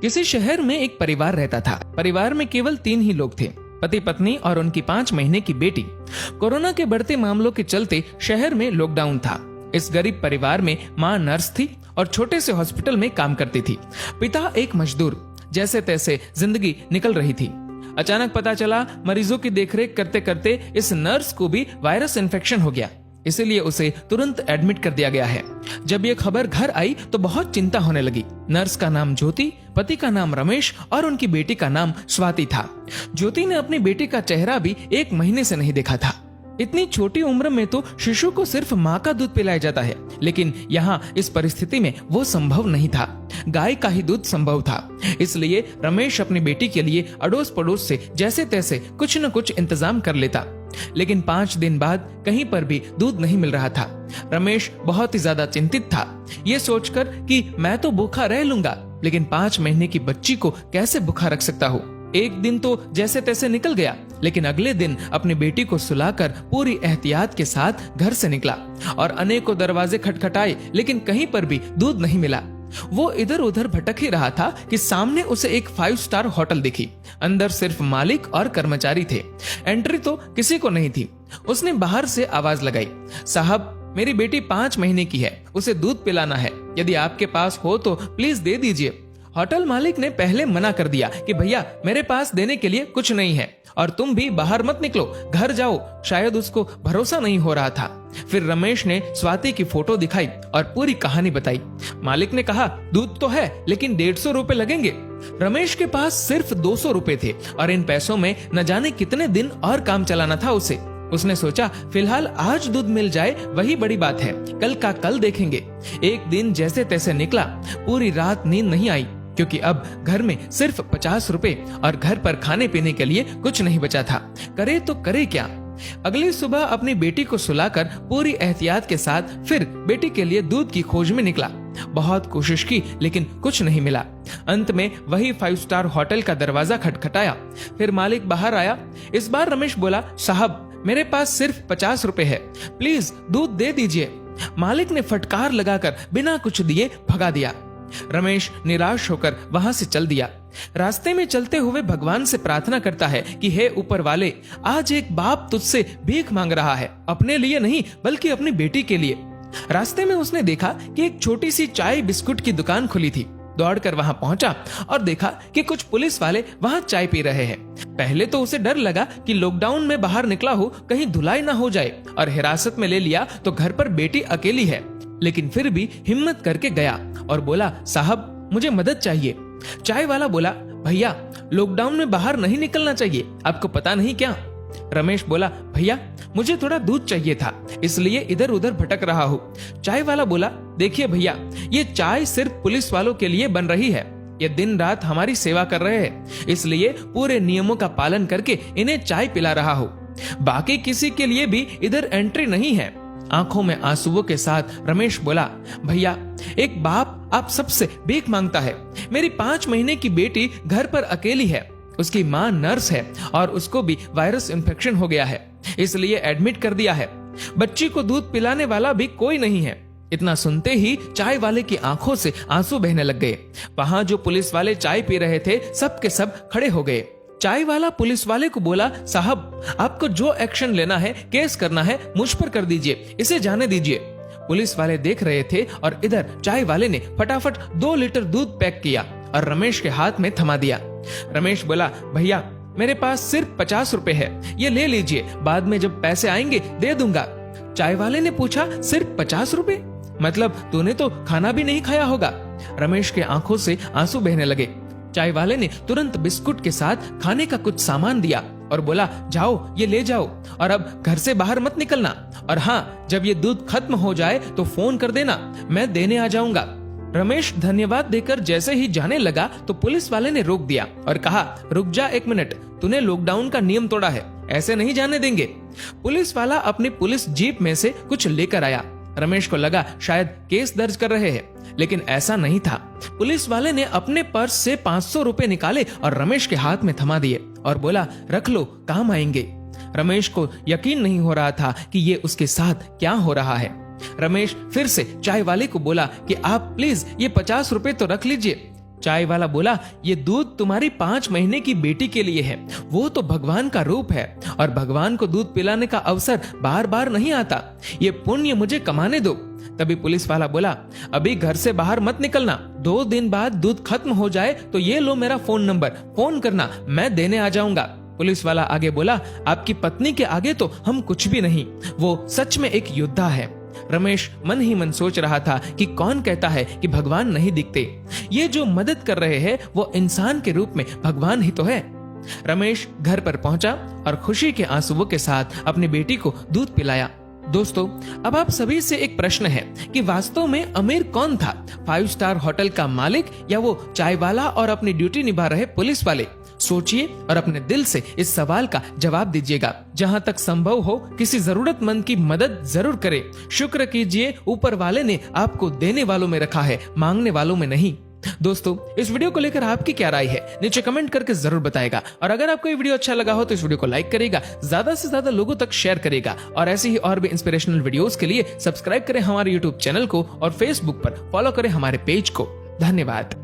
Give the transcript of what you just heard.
किसी शहर में एक परिवार रहता था। परिवार में केवल 3 ही लोग थे, पति पत्नी और उनकी 5 महीने की बेटी। कोरोना के बढ़ते मामलों के चलते शहर में लॉकडाउन था। इस गरीब परिवार में माँ नर्स थी और छोटे से हॉस्पिटल में काम करती थी। पिता एक मजदूर। जैसे तैसे जिंदगी निकल रही थी। अचानक पता चला मरीजों की देखरेख करते करते इस नर्स को भी वायरस इन्फेक्शन हो गया, इसीलिए उसे तुरंत एडमिट कर दिया गया है। जब ये खबर घर आई तो बहुत चिंता होने लगी। नर्स का नाम ज्योति, पति का नाम रमेश और उनकी बेटी का नाम स्वाति था। ज्योति ने अपनी बेटी का चेहरा भी 1 महीने से नहीं देखा था। इतनी छोटी उम्र में तो शिशु को सिर्फ माँ का दूध पिलाया जाता है, लेकिन यहाँ इस परिस्थिति में वो संभव नहीं था। गाय का ही दूध संभव था। इसलिए रमेश अपनी बेटी के लिए अड़ोस पड़ोस से जैसे तैसे कुछ न कुछ इंतजाम कर लेता, लेकिन 5 दिन बाद कहीं पर भी दूध नहीं मिल रहा था। रमेश बहुत ही ज्यादा चिंतित था, ये सोचकर कि मैं तो भूखा रह लूंगा, लेकिन 5 महीने की बच्ची को कैसे भूखा रख सकता हूँ। एक दिन तो जैसे तैसे निकल गया, लेकिन अगले दिन अपनी बेटी को सुलाकर पूरी एहतियात के साथ घर से निकला और अनेकों दरवाजे खटखटाए, लेकिन कहीं पर भी दूध नहीं मिला। वो इधर उधर भटक ही रहा था कि सामने उसे एक 5 स्टार होटल दिखी। अंदर सिर्फ मालिक और कर्मचारी थे। एंट्री तो किसी को नहीं थी। उसने बाहर से आवाज लगाई, साहब मेरी बेटी 5 महीने की है, उसे दूध पिलाना है, यदि आपके पास हो तो प्लीज दे दीजिए। होटल मालिक ने पहले मना कर दिया कि भैया मेरे पास देने के लिए कुछ नहीं है और तुम भी बाहर मत निकलो, घर जाओ। शायद उसको भरोसा नहीं हो रहा था। फिर रमेश ने स्वाति की फोटो दिखाई और पूरी कहानी बताई। मालिक ने कहा दूध तो है, लेकिन 150 रुपए लगेंगे। रमेश के पास सिर्फ 200 रुपए थे और इन पैसों में न जाने कितने दिन और काम चलाना था उसे। उसने सोचा फिलहाल आज दूध मिल जाए वही बड़ी बात है, कल का कल देखेंगे। एक दिन जैसे तैसे निकला। पूरी रात नींद नहीं आई, क्योंकि अब घर में सिर्फ 50 रुपए और घर पर खाने पीने के लिए कुछ नहीं बचा था। करे तो करे क्या। अगली सुबह अपनी बेटी को सुलाकर पूरी एहतियात के साथ फिर बेटी के लिए दूध की खोज में निकला। बहुत कोशिश की, लेकिन कुछ नहीं मिला। अंत में वही 5 स्टार होटल का दरवाजा खटखटाया। फिर मालिक बाहर आया। इस बार रमेश बोला, साहब मेरे पास सिर्फ 50 रुपए है, प्लीज दूध दे दीजिए। मालिक ने फटकार लगाकर बिना कुछ दिए भगा दिया। रमेश निराश होकर वहां से चल दिया। रास्ते में चलते हुए भगवान से प्रार्थना करता है कि हे ऊपर वाले, आज एक बाप तुझसे भीख मांग रहा है, अपने लिए नहीं बल्कि अपनी बेटी के लिए। रास्ते में उसने देखा कि एक छोटी सी चाय बिस्कुट की दुकान खुली थी। दौड़कर वहां पहुंचा और देखा कि कुछ पुलिस वाले वहां चाय पी रहे हैं। पहले तो उसे डर लगा कि लॉकडाउन में बाहर निकला हो कहीं धुलाई ना हो जाए और हिरासत में ले लिया तो घर पर बेटी अकेली है, लेकिन फिर भी हिम्मत करके गया और बोला, साहब मुझे मदद चाहिए। चाय वाला बोला, भैया लॉकडाउन में बाहर नहीं निकलना चाहिए, आपको पता नहीं क्या। रमेश बोला, भैया मुझे थोड़ा दूध चाहिए था, इसलिए इधर उधर भटक रहा हूँ। चाय वाला बोला, देखिए भैया, ये चाय सिर्फ पुलिस वालों के लिए बन रही है, ये दिन रात हमारी सेवा कर रहे हैं, इसलिए पूरे नियमों का पालन करके इन्हें चाय पिला रहा हूँ। बाकी किसी के लिए भी इधर एंट्री नहीं है। आंखों में आंसुओं के साथ रमेश बोला, भैया एक बाप आप सबसे भीख मांगता है। मेरी 5 महीने की बेटी घर पर अकेली है, उसकी माँ नर्स है और उसको भी वायरस इन्फेक्शन हो गया है, इसलिए एडमिट कर दिया है। बच्ची को दूध पिलाने वाला भी कोई नहीं है। इतना सुनते ही चाय वाले की आंखों से आंसू बहने लग गए। वहां जो पुलिस वाले चाय पी रहे थे सब के सब खड़े हो गए। चाय वाला पुलिस वाले को बोला, साहब आपको जो एक्शन लेना है, केस करना है, मुझ पर कर दीजिए, इसे जाने दीजिए। पुलिस वाले देख रहे थे और इधर चाय वाले ने फटाफट 2 लीटर दूध पैक किया और रमेश के हाथ में थमा दिया। रमेश बोला, भैया मेरे पास सिर्फ 50 रुपए है, ये ले लीजिए, बाद में जब पैसे आएंगे दे दूंगा। चाय वाले ने पूछा, सिर्फ 50 रुपए? मतलब तूने तो खाना भी नहीं खाया होगा। रमेश के आंखों से आंसू बहने लगे। चाय वाले ने तुरंत बिस्कुट के साथ खाने का कुछ सामान दिया और बोला, जाओ ये ले जाओ और अब घर से बाहर मत निकलना, और हाँ जब ये दूध खत्म हो जाए तो फोन कर देना, मैं देने आ जाऊंगा। रमेश धन्यवाद देकर जैसे ही जाने लगा तो पुलिस वाले ने रोक दिया और कहा, रुक जा 1 मिनट, तूने लॉकडाउन का नियम तोड़ा है, ऐसे नहीं जाने देंगे। पुलिस वाला अपनी पुलिस जीप में से कुछ लेकर आया। रमेश को लगा शायद केस दर्ज कर रहे हैं, लेकिन ऐसा नहीं था। पुलिस वाले ने अपने पर्स से 500 रुपए निकाले और रमेश के हाथ में थमा दिए और बोला, रख लो, काम आएंगे। रमेश को यकीन नहीं हो रहा था कि ये उसके साथ क्या हो रहा है। रमेश फिर से चाय वाले को बोला कि आप प्लीज ये 50 रुपए तो रख लीजिए। चाय वाला बोला, ये दूध तुम्हारी 5 महीने की बेटी के लिए है। वो तो भगवान का रूप है और भगवान को दूध पिलाने का अवसर बार बार नहीं आता। ये पुण्य मुझे कमाने दो। तभी पुलिस वाला बोला, अभी घर से बाहर मत निकलना, 2 दिन बाद दूध खत्म हो जाए तो ये लो मेरा फोन नंबर, फोन करना, मैं देने आ जाऊंगा। पुलिस वाला आगे बोला, आपकी पत्नी के आगे तो हम कुछ भी नहीं, वो सच में एक योद्धा है। रमेश मन ही मन सोच रहा था कि कौन कहता है कि भगवान नहीं दिखते। ये जो मदद कर रहे हैं वो इंसान के रूप में भगवान ही तो है। रमेश घर पर पहुंचा और खुशी के आंसुओं के साथ अपनी बेटी को दूध पिलाया। दोस्तों, अब आप सभी से एक प्रश्न है कि वास्तव में अमीर कौन था, 5 स्टार होटल का मालिक या वो चाय वाला और अपनी ड्यूटी निभा रहे पुलिस वाले? सोचिए और अपने दिल से इस सवाल का जवाब दीजिएगा। जहां तक संभव हो किसी जरूरतमंद की मदद जरूर करें। शुक्र कीजिए, ऊपर वाले ने आपको देने वालों में रखा है, मांगने वालों में नहीं। दोस्तों, इस वीडियो को लेकर आपकी क्या राय है नीचे कमेंट करके जरूर बताएगा। और अगर आपको ये वीडियो अच्छा लगा हो तो इस वीडियो को लाइक करेगा, ज्यादा से ज्यादा लोगों तक शेयर करेगा और ऐसे ही और भी इंस्पिरेशनल वीडियोस के लिए सब्सक्राइब करें हमारे यूट्यूब चैनल को और फेसबुक पर फॉलो करें हमारे पेज को। धन्यवाद।